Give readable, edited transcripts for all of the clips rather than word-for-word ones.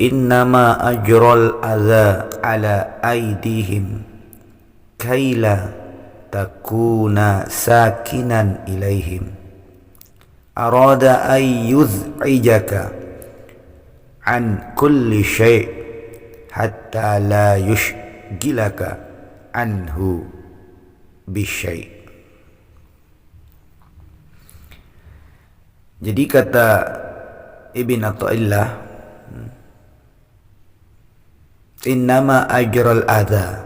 innama ajral adza ala aidihim kaila takuna sakinan ilaihim arada ay yuz'ijaka an kulli syai' hatta la yushgilaka anhu bisyai'. Jadi kata Ibn Athaillah, innama ajral adha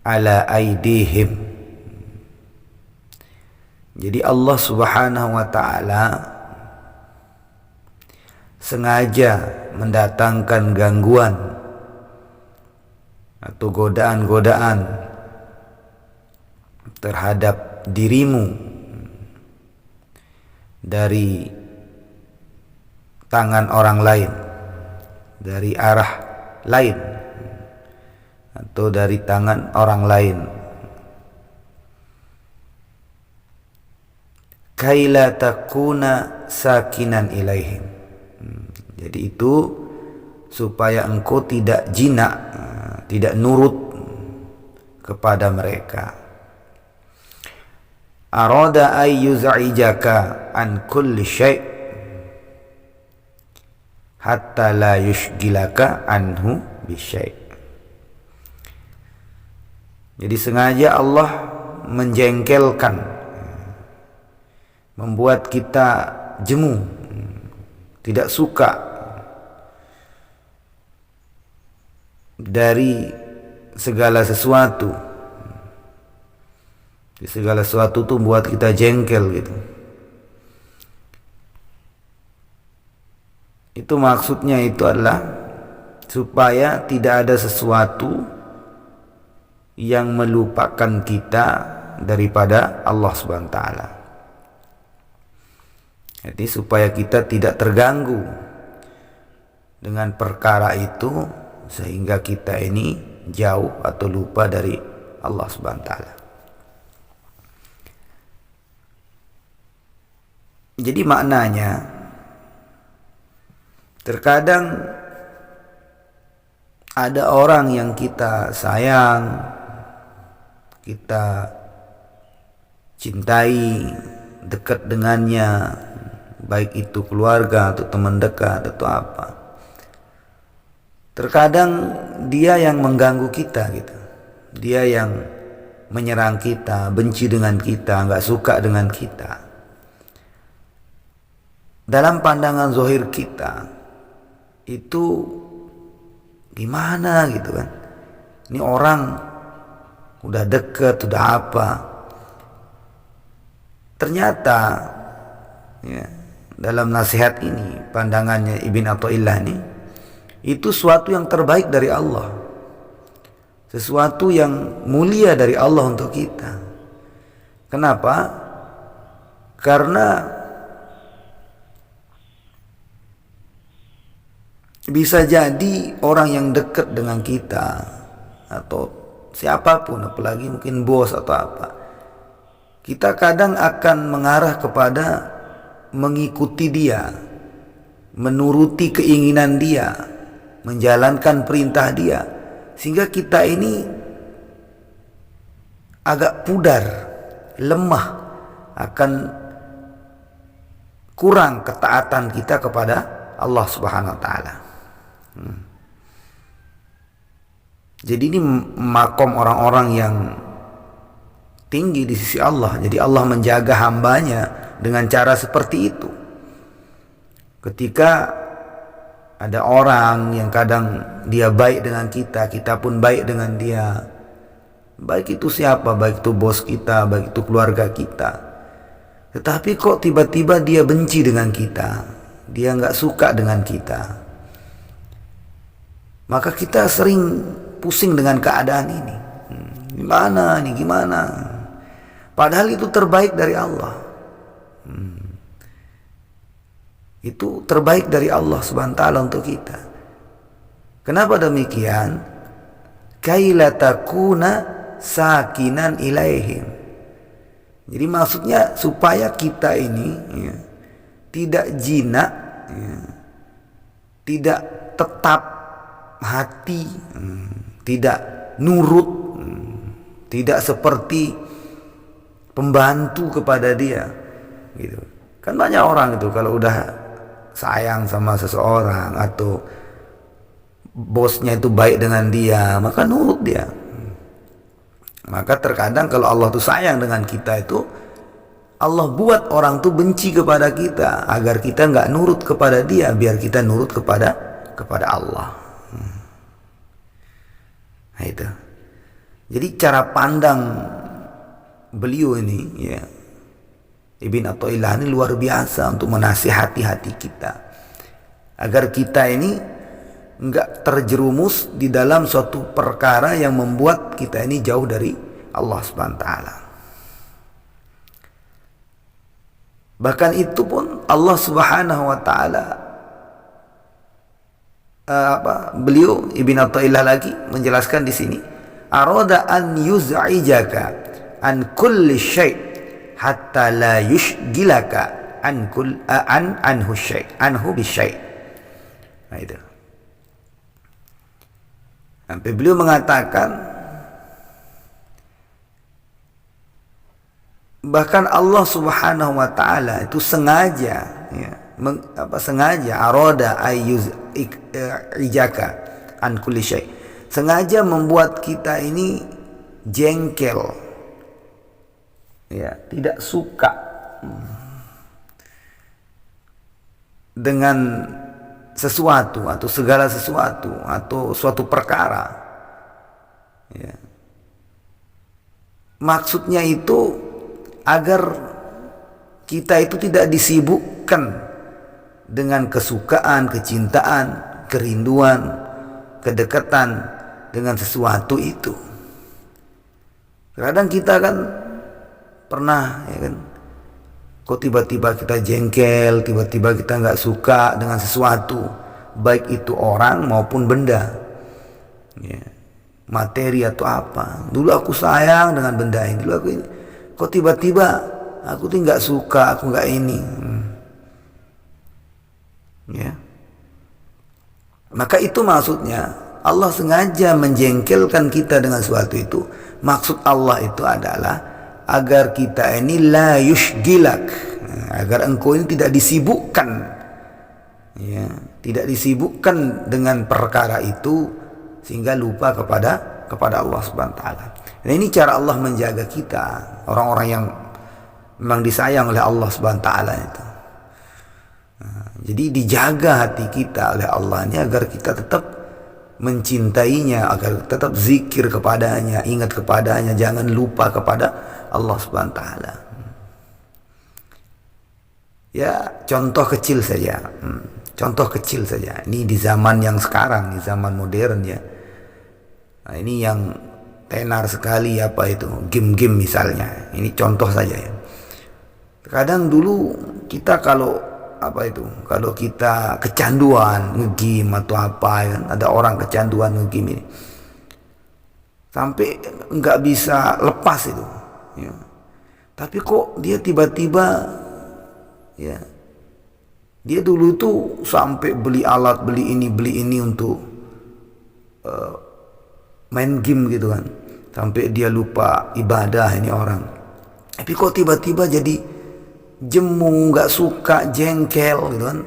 ala aidihim. Jadi Allah Subhanahu wa ta'ala sengaja mendatangkan gangguan atau godaan-godaan terhadap dirimu dari tangan orang lain, dari arah lain, atau dari tangan orang lain. Kaila takuna sakinan ilaihim. Jadi itu supaya engkau tidak jinak, tidak nurut kepada mereka. Arada ay yuz'ijaka an kulli syai' hatta la yushgilaka anhu bisyai'. Jadi sengaja Allah menjengkelkan, membuat kita jemu, tidak suka dari segala sesuatu. Segala sesuatu tuh buat kita jengkel gitu. Itu maksudnya itu adalah supaya tidak ada sesuatu yang melupakan kita daripada Allah Subhanahu wa taala. Jadi supaya kita tidak terganggu dengan perkara itu sehingga kita ini jauh atau lupa dari Allah Subhanahu wa taala. Jadi maknanya terkadang ada orang yang kita sayang, kita cintai, dekat dengannya, baik itu keluarga atau teman dekat atau apa. Terkadang dia yang mengganggu kita gitu. Dia yang menyerang kita, benci dengan kita, nggak suka dengan kita. Dalam pandangan zahir kita itu gimana gitu kan, ini orang udah deket, udah apa, ternyata ya, dalam nasihat ini, pandangannya Ibn Athaillah ini, itu suatu yang terbaik dari Allah, sesuatu yang mulia dari Allah untuk kita. Kenapa? Karena bisa jadi orang yang dekat dengan kita atau siapapun, apalagi mungkin bos atau apa, kita kadang akan mengarah kepada mengikuti dia, menuruti keinginan dia, menjalankan perintah dia, sehingga kita ini agak pudar, lemah, akan kurang ketaatan kita kepada Allah Subhanahu wa taala. Jadi ini makom orang-orang yang tinggi di sisi Allah. Jadi Allah menjaga hambanya dengan cara seperti itu. Ketika ada orang yang kadang dia baik dengan kita, kita pun baik dengan dia, baik itu siapa, baik itu bos kita, baik itu keluarga kita, tetapi kok tiba-tiba dia benci dengan kita, dia nggak suka dengan kita, maka kita sering pusing dengan keadaan ini. Gimana nih, gimana? Padahal itu terbaik dari Allah. Itu terbaik dari Allah Subhanahu wa taala untuk kita. Kenapa demikian? Kaila takuna sakinan ilaihim. Jadi maksudnya supaya kita ini ya, tidak jinak ya, tidak tetap hati, tidak nurut, tidak seperti pembantu kepada dia, gitu. Kan banyak orang itu kalau udah sayang sama seseorang atau bosnya itu baik dengan dia, maka nurut dia. Maka terkadang kalau Allah tuh sayang dengan kita itu, Allah buat orang tuh benci kepada kita agar kita nggak nurut kepada dia, biar kita nurut kepada Allah. Nah itu. Jadi cara pandang beliau ini, ya, Ibn Athaillah ini luar biasa untuk menasihati hati kita agar kita ini enggak terjerumus di dalam suatu perkara yang membuat kita ini jauh dari Allah Subhanahu wa taala. Bahkan itu pun Allah Subhanahu wa taala beliau Ibn Athaillah lagi menjelaskan di sini, arada an yuz'ijaka an kulli syai' hatta la yushgilaka anhu syai' anhu bisyai'. Nah itu. Sampai beliau mengatakan bahkan Allah Subhanahu wa taala itu sengaja, ya, sengaja arada ayyuz ijaka an kulli syai', sengaja membuat kita ini jengkel, ya, tidak suka dengan sesuatu atau segala sesuatu atau suatu perkara, ya. Maksudnya itu agar kita itu tidak disibukkan dengan kesukaan, kecintaan, kerinduan, kedekatan dengan sesuatu itu. Kadang kita kan pernah, ya kan, kok tiba-tiba kita jengkel, tiba-tiba kita nggak suka dengan sesuatu, baik itu orang maupun benda, ya, materi atau apa. Dulu aku sayang dengan benda ini, dulu aku ini, kok tiba-tiba aku tuh nggak suka, aku nggak ini, ya. Maka itu maksudnya Allah sengaja menjengkelkan kita dengan sesuatu itu. Maksud Allah itu adalah agar kita ini la yushgilak, agar engkau ini tidak disibukkan, ya, tidak disibukkan dengan perkara itu sehingga lupa kepada Allah Subhanahu wa taala. Dan ini cara Allah menjaga kita, orang-orang yang memang disayang oleh Allah Subhanahu wa taala itu. Jadi dijaga hati kita oleh Allah ini agar kita tetap mencintainya, agar tetap zikir kepadanya, ingat kepadanya, jangan lupa kepada Allah Subhanahu wa taala. Ya, contoh kecil saja. Contoh kecil saja. Ini di zaman yang sekarang, di zaman modern, ya. Nah, ini yang tenar sekali apa itu? Game-game misalnya. Ini contoh saja, ya. Kadang dulu kita kalau kalau kita kecanduan nge-game atau apa, kan, ada orang kecanduan nge-game ini sampai nggak bisa lepas itu, ya. Tapi kok dia tiba-tiba, ya, dia dulu tuh sampai beli alat, beli ini untuk main game gitu kan, sampai dia lupa ibadah ini orang. Tapi kok tiba-tiba jadi jemu, nggak suka, jengkel gitu kan.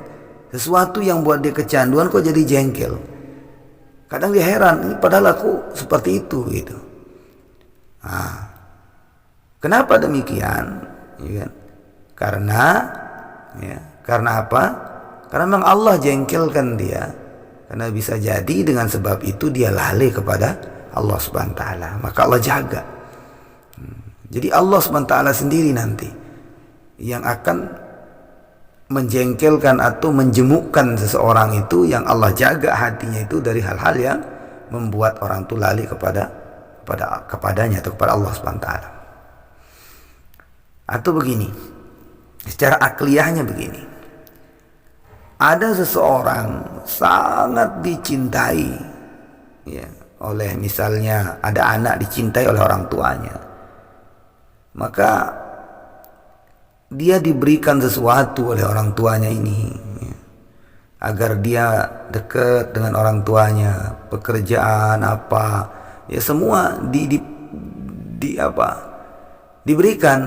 Sesuatu yang buat dia kecanduan kok jadi jengkel. Kadang dia heran, ini padahal aku seperti itu gitu. Nah, kenapa demikian? Ya kan? Karena apa? Karena memang Allah jengkelkan dia. Karena bisa jadi dengan sebab itu dia lalai kepada Allah Subhanahu wa taala. Maka Allah jaga. Jadi Allah Subhanahu wa taala sendiri nanti yang akan menjengkelkan atau menjemukkan seseorang itu, yang Allah jaga hatinya itu dari hal-hal yang membuat orang itu lalai kepadanya atau kepada Allah Subhanahu wa taala. Atau begini, secara akliyahnya begini. Ada seseorang sangat dicintai, ya, oleh, misalnya ada anak dicintai oleh orang tuanya. Maka dia diberikan sesuatu oleh orang tuanya ini, ya. agar dia dekat dengan orang tuanya, pekerjaan apa, ya semua diberikan.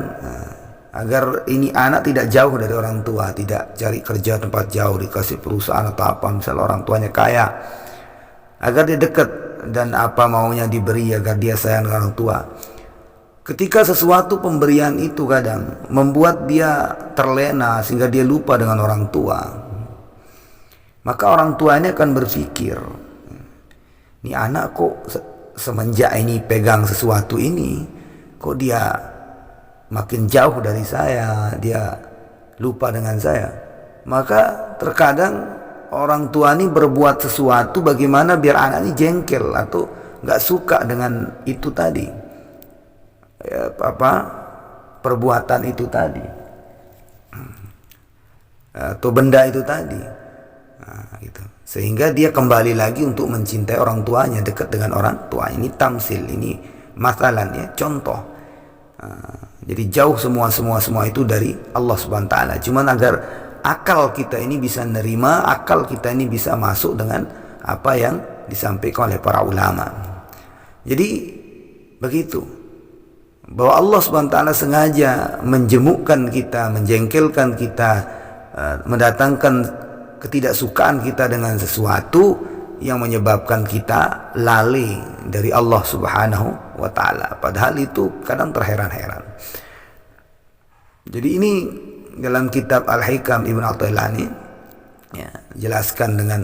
Agar ini anak tidak jauh dari orang tua, tidak cari kerja tempat jauh, dikasih perusahaan atau apa, misalnya orang tuanya kaya, agar dia dekat dan apa maunya diberi, agar dia sayang dengan orang tua. Ketika sesuatu pemberian itu kadang membuat dia terlena sehingga dia lupa dengan orang tua, maka orang tuanya akan berpikir, ini anak kok semenjak ini pegang sesuatu ini, kok dia makin jauh dari saya, dia lupa dengan saya. Maka terkadang orang tua ini berbuat sesuatu bagaimana biar anak ini jengkel atau nggak suka dengan itu tadi, perbuatan itu tadi, atau benda itu tadi. Gitu. Sehingga dia kembali lagi untuk mencintai orang tuanya, dekat dengan orang tua. Ini tamsil, ini masalan, ya, contoh. Jadi jauh semua itu dari Allah Subhanahu wa taala. Cuman agar akal kita ini bisa nerima, akal kita ini bisa masuk dengan apa yang disampaikan oleh para ulama. Jadi begitu, bahwa Allah Subhanahu wa taala sengaja menjemukkan kita, menjengkelkan kita, mendatangkan ketidaksukaan kita dengan sesuatu yang menyebabkan kita lalai dari Allah Subhanahu wa taala. Padahal itu kadang terheran-heran. Jadi ini dalam kitab Al-Hikam Ibn Athaillah ini, ya, jelaskan dengan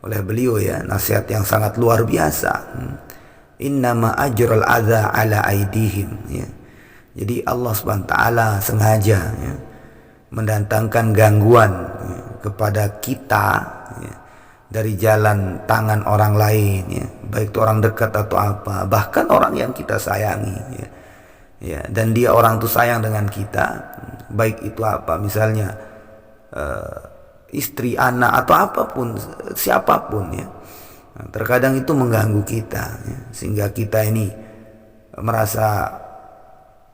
oleh beliau, ya, nasihat yang sangat luar biasa. Innama ajral adza ala aidihim, ya. Jadi Allah Subhanahu wa taala sengaja, ya, mendatangkan gangguan, ya, kepada kita, ya, dari jalan tangan orang lain, ya, baik itu orang dekat atau apa, bahkan orang yang kita sayangi, ya, ya, dan dia orang itu sayang dengan kita, baik itu apa, misalnya istri, anak atau apapun, siapapun, ya. Nah, terkadang itu mengganggu kita, ya, sehingga kita ini merasa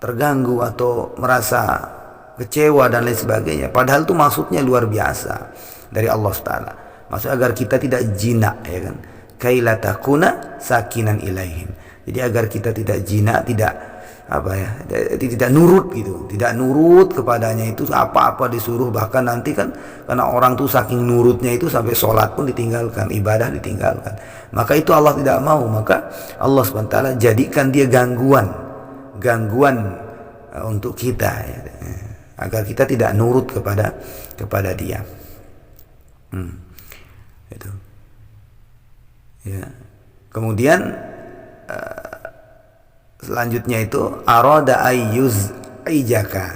terganggu atau merasa kecewa dan lain sebagainya. Padahal itu maksudnya luar biasa dari Allah Taala. Maksudnya agar kita tidak jinak, ya kan? Kaila takuna sakinan ilaihim. Jadi agar kita tidak jinak, tidak tidak nurut gitu, tidak nurut kepadanya, itu apa-apa disuruh, bahkan nanti kan karena orang tuh saking nurutnya itu sampai sholat pun ditinggalkan, ibadah ditinggalkan. Maka itu Allah tidak mau, maka Allah SWT jadikan dia gangguan untuk kita, ya, agar kita tidak nurut kepada dia. Itu. Ya. Kemudian selanjutnya itu arada yuz'ijaka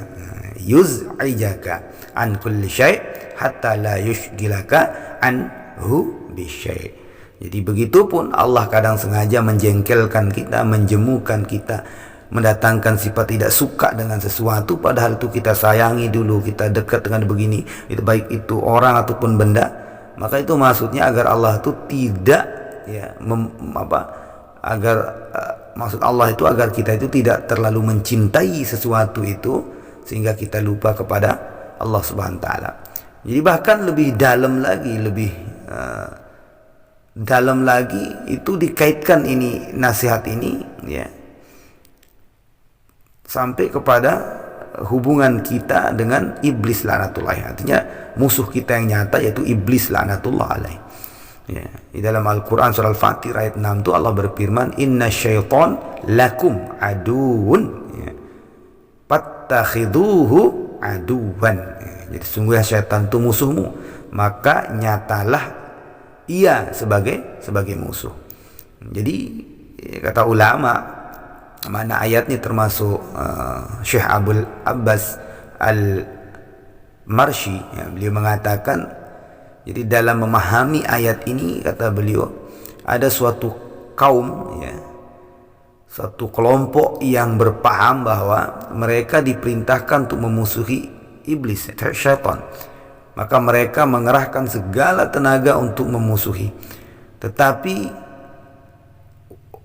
an kulli syai' hatta la yushghilaka anhu bisyai'. Jadi begitupun Allah kadang sengaja menjengkelkan kita, menjemukan kita, mendatangkan sifat tidak suka dengan sesuatu, padahal itu kita sayangi dulu, kita dekat dengan begini, itu baik itu orang ataupun benda. Maka itu maksudnya agar Allah itu tidak, ya, maksud Allah itu agar kita itu tidak terlalu mencintai sesuatu itu sehingga kita lupa kepada Allah Subhanahu wa taala. Jadi bahkan lebih dalam lagi itu dikaitkan ini, nasihat ini, ya, sampai kepada hubungan kita dengan iblis laknatullah. Artinya musuh kita yang nyata yaitu iblis laknatullah alaih. Ya, di dalam Al-Quran surah Al-Fatih ayat 6 itu Allah berfirman, inna syaitan lakum aduun, ya, fattakhiduhu aduwan. Ya, jadi sungguhnya syaitan itu musuhmu, maka nyatalah ia sebagai musuh. Jadi kata ulama, mana ayatnya termasuk Syekh Abul Abbas Al-Marshi, ya, beliau mengatakan, jadi dalam memahami ayat ini, kata beliau, ada suatu kaum, ya, suatu kelompok yang berpaham bahwa mereka diperintahkan untuk memusuhi iblis, syaitan. Maka mereka mengerahkan segala tenaga untuk memusuhi. Tetapi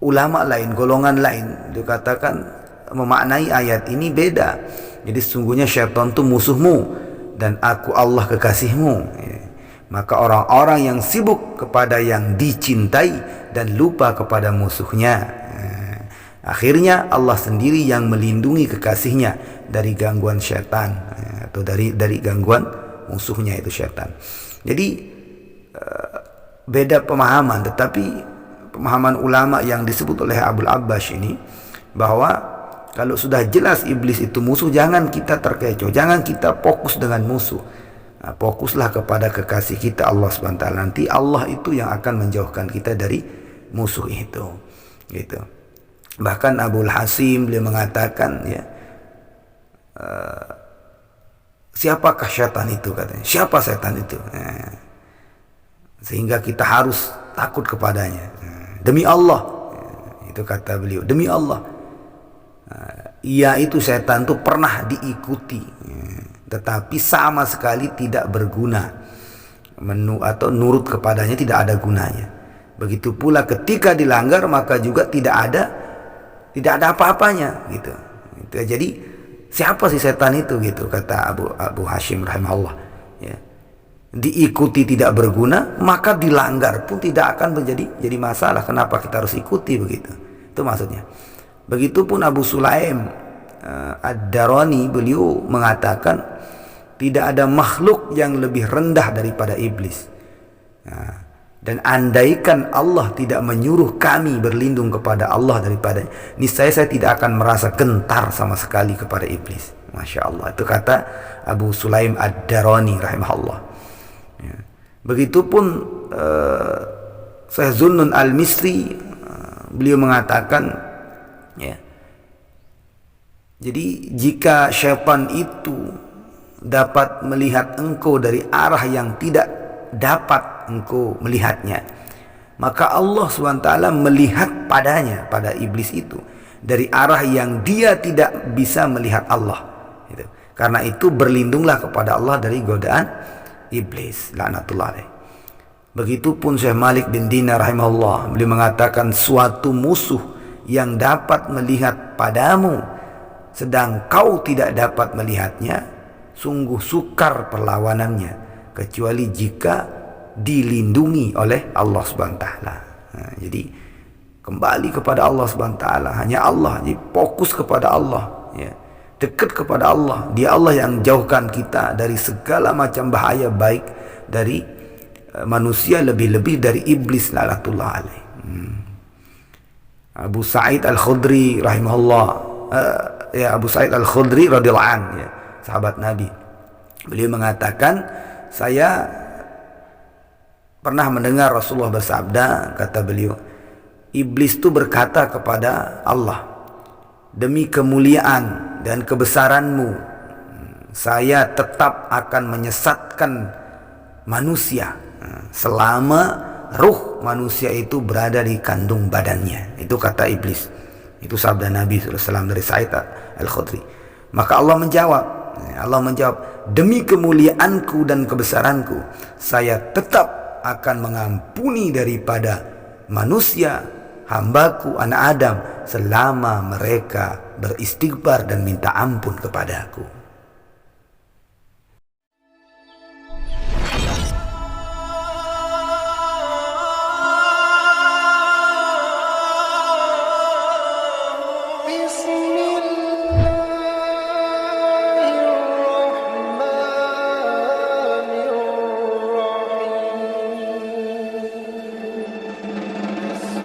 ulama lain, golongan lain, dikatakan memaknai ayat ini beda. Jadi sesungguhnya syaitan itu musuhmu dan aku Allah kekasihmu. Maka orang-orang yang sibuk kepada yang dicintai dan lupa kepada musuhnya. Akhirnya Allah sendiri yang melindungi kekasihnya dari gangguan syaitan, atau dari gangguan musuhnya itu syaitan. Jadi beda pemahaman, tetapi pemahaman ulama yang disebut oleh Abul Abbas ini, bahwa kalau sudah jelas iblis itu musuh, jangan kita terkecoh, jangan kita fokus dengan musuh. Fokuslah kepada kekasih kita Allah SWT. Nanti Allah itu yang akan menjauhkan kita dari musuh itu, gitu. Bahkan Abul Hasim beliau mengatakan, ya, siapakah syaitan itu, katanya. Siapa setan itu? Sehingga kita harus takut kepadanya. Demi Allah, itu kata beliau, demi Allah. Ia itu setan itu pernah diikuti, tetapi sama sekali tidak berguna, atau nurut kepadanya tidak ada gunanya. Begitu pula ketika dilanggar, maka juga tidak ada apa-apanya, gitu. Jadi siapa sih setan itu, gitu, kata Abu Hashim rahimahullah, ya. Diikuti tidak berguna, maka dilanggar pun tidak akan jadi masalah. Kenapa kita harus ikuti, begitu? Itu maksudnya. Begitupun Abu Sulaim Ad-Darani, beliau mengatakan tidak ada makhluk yang lebih rendah daripada iblis. Dan andaikan Allah tidak menyuruh kami berlindung kepada Allah daripada, niscaya saya tidak akan merasa gentar sama sekali kepada iblis. Masya Allah. Itu kata Abu Sulaim Ad-Darani rahimahullah. Begitupun Syekh Zunnun Al-Misri, beliau mengatakan, ya, jadi jika syaitan itu dapat melihat engkau dari arah yang tidak dapat engkau melihatnya, maka Allah SWT melihat padanya, pada iblis itu, dari arah yang dia tidak bisa melihat Allah, gitu. Karena itu berlindunglah kepada Allah dari godaan iblis, laknatullah alaih. Begitupun Syekh Malik bin Dinar rahimahullah, beliau mengatakan, suatu musuh yang dapat melihat padamu sedang kau tidak dapat melihatnya, sungguh sukar perlawanannya, kecuali jika dilindungi oleh Allah SWT. Jadi kembali kepada Allah SWT, hanya Allah. Jadi fokus kepada Allah, ya. Dekat kepada Allah. Dia Allah yang jauhkan kita dari segala macam bahaya, baik dari manusia, lebih-lebih dari iblis, laknatullah alaih. Abu Sa'id Al-Khudri rahimahullah, Abu Sa'id Al-Khudri radhiyallahu anhu, ya, sahabat Nabi, beliau mengatakan, saya pernah mendengar Rasulullah bersabda, kata beliau, iblis itu berkata kepada Allah, demi kemuliaan dan kebesaranmu, saya tetap akan menyesatkan manusia selama ruh manusia itu berada di kandung badannya. Itu kata iblis. Itu sabda Nabi SAW dari Sa'id Al-Khudri. Maka Allah menjawab, demi kemuliaanku dan kebesaranku, saya tetap akan mengampuni daripada manusia, hambaku anak Adam, selama mereka beristighfar dan minta ampun kepadaku.